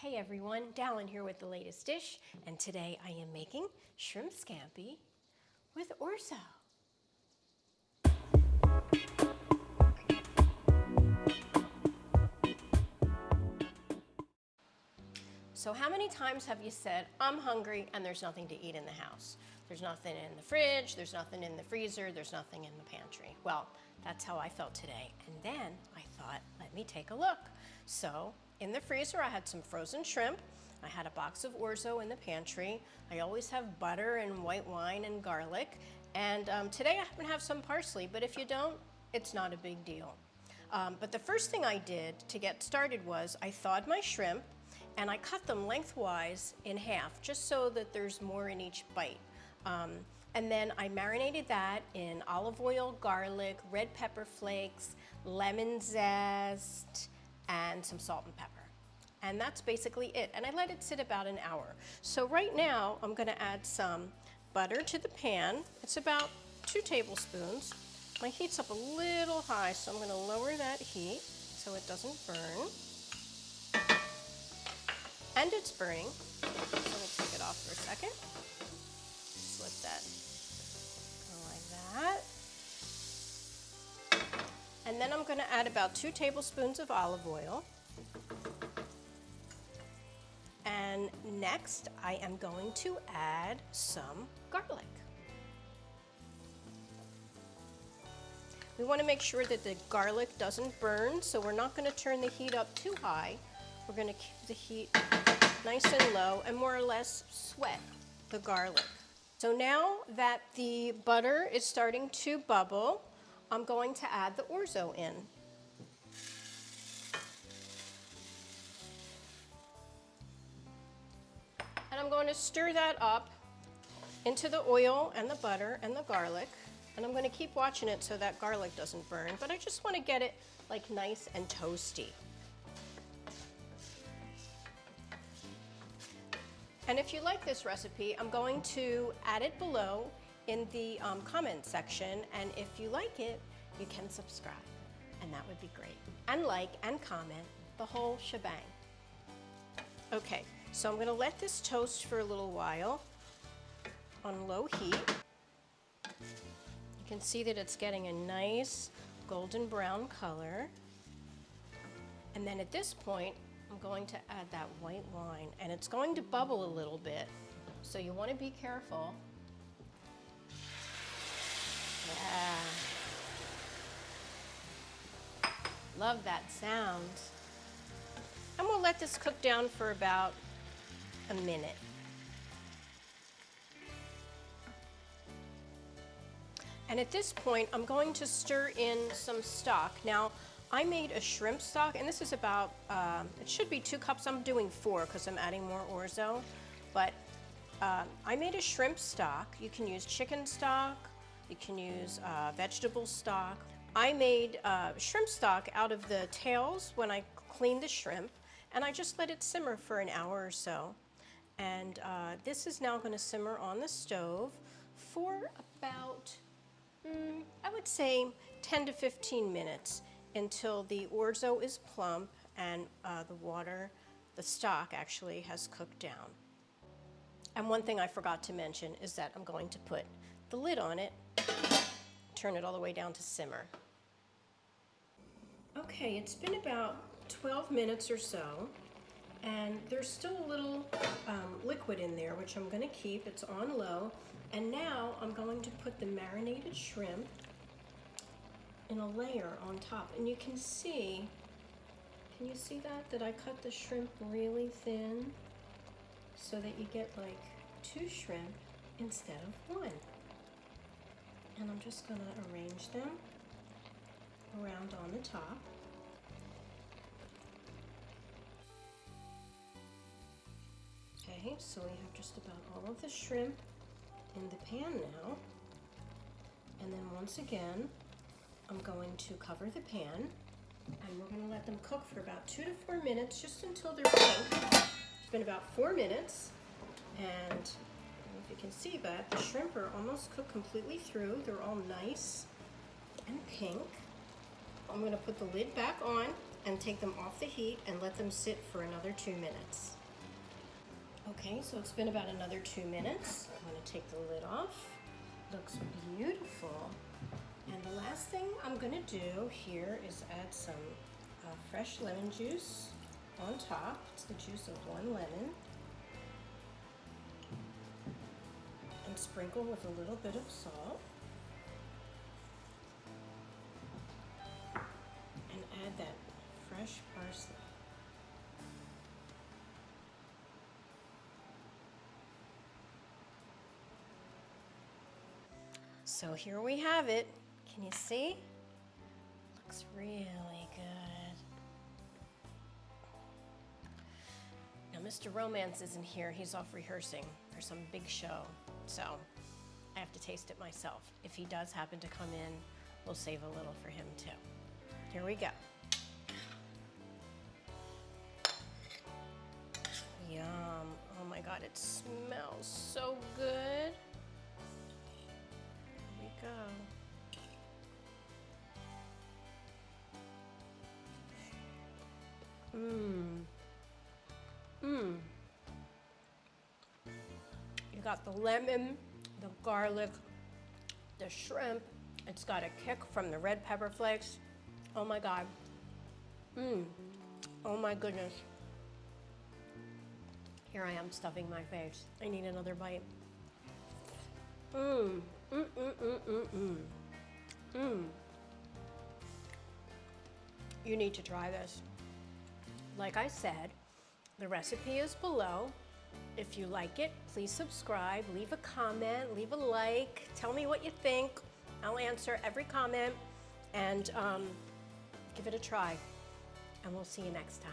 Hey everyone, Dallyn here with the latest dish, and today I am making shrimp scampi with orzo. So how many times have you said, I'm hungry and there's nothing to eat in the house? There's nothing in the fridge, there's nothing in the freezer, there's nothing in the pantry. Well, that's how I felt today. And then I thought, let me take a look. So in the freezer, I had some frozen shrimp. I had a box of orzo in the pantry. I always have butter and white wine and garlic. And today I happen to have some parsley, but if you don't, it's not a big deal. But the first thing I did to get started was I thawed my shrimp and I cut them lengthwise in half, just so that there's more in each bite. And then I marinated that in olive oil, garlic, red pepper flakes, lemon zest, and some salt and pepper. And that's basically it. And I let it sit about an hour. So right now, I'm gonna add some butter to the pan. It's about 2 tablespoons. My heat's up a little high, so I'm gonna lower that heat so it doesn't burn. And it's burning, so I'm gonna take it off for a second. Just let that go like that. And then I'm gonna add about 2 tablespoons of olive oil. And next, I am going to add some garlic. We wanna make sure that the garlic doesn't burn, so we're not gonna turn the heat up too high. We're gonna keep the heat nice and low and more or less sweat the garlic. So now that the butter is starting to bubble, I'm going to add the orzo in. And I'm going to stir that up into the oil and the butter and the garlic. And I'm going to keep watching it so that garlic doesn't burn, but I just want to get it like nice and toasty. And if you like this recipe, I'm going to add it below in the comment section. And if you like it, you can subscribe. And that would be great. And like and comment, the whole shebang. Okay, so I'm gonna let this toast for a little while on low heat. You can see that it's getting a nice golden brown color. And then at this point, I'm going to add that white wine, and it's going to bubble a little bit, so you want to be careful. Yeah. Love that sound. And we'll let this cook down for about a minute. And at this point, I'm going to stir in some stock. Now, I made a shrimp stock, and this is about, it should be 2 cups. I'm doing 4 because I'm adding more orzo. But I made a shrimp stock. You can use chicken stock. You can use vegetable stock. I made shrimp stock out of the tails when I cleaned the shrimp, and I just let it simmer for an hour or so. And this is now going to simmer on the stove for about, I would say 10 to 15 minutes. Until the orzo is plump and the stock actually has cooked down. And one thing I forgot to mention is that I'm going to put the lid on it, turn it all the way down to simmer. Okay, it's been about 12 minutes or so, and there's still a little liquid in there, which I'm gonna keep. It's on low. And now I'm going to put the marinated shrimp in a layer on top, and you can see, can you see that I cut the shrimp really thin so that you get like 2 shrimp instead of 1. And I'm just going to arrange them around on the top. Okay, so we have just about all of the shrimp in the pan now. And then once again, I'm going to cover the pan, and we're going to let them cook for about 2 to 4 minutes, just until they're pink. It's been about 4 minutes, and I don't know if you can see, but the shrimp are almost cooked completely through. They're all nice and pink. I'm going to put the lid back on, and take them off the heat and let them sit for another 2 minutes. Okay, so it's been about another 2 minutes. I'm going to take the lid off. Looks beautiful. And the last thing I'm going to do here is add some fresh lemon juice on top. It's the juice of 1 lemon. And sprinkle with a little bit of salt. And add that fresh parsley. So here we have it. Can you see? Looks really good. Now Mr. Romance isn't here. He's off rehearsing for some big show. So I have to taste it myself. If he does happen to come in, we'll save a little for him too. Here we go. Yum. Oh my God, it smells so good. Here we go. You got the lemon, the garlic, the shrimp. It's got a kick from the red pepper flakes. Oh my God. Oh my goodness. Here I am stuffing my face. I need another bite. You need to try this. Like I said, the recipe is below. If you like it, please subscribe, leave a comment, leave a like, tell me what you think. I'll answer every comment and give it a try. And we'll see you next time.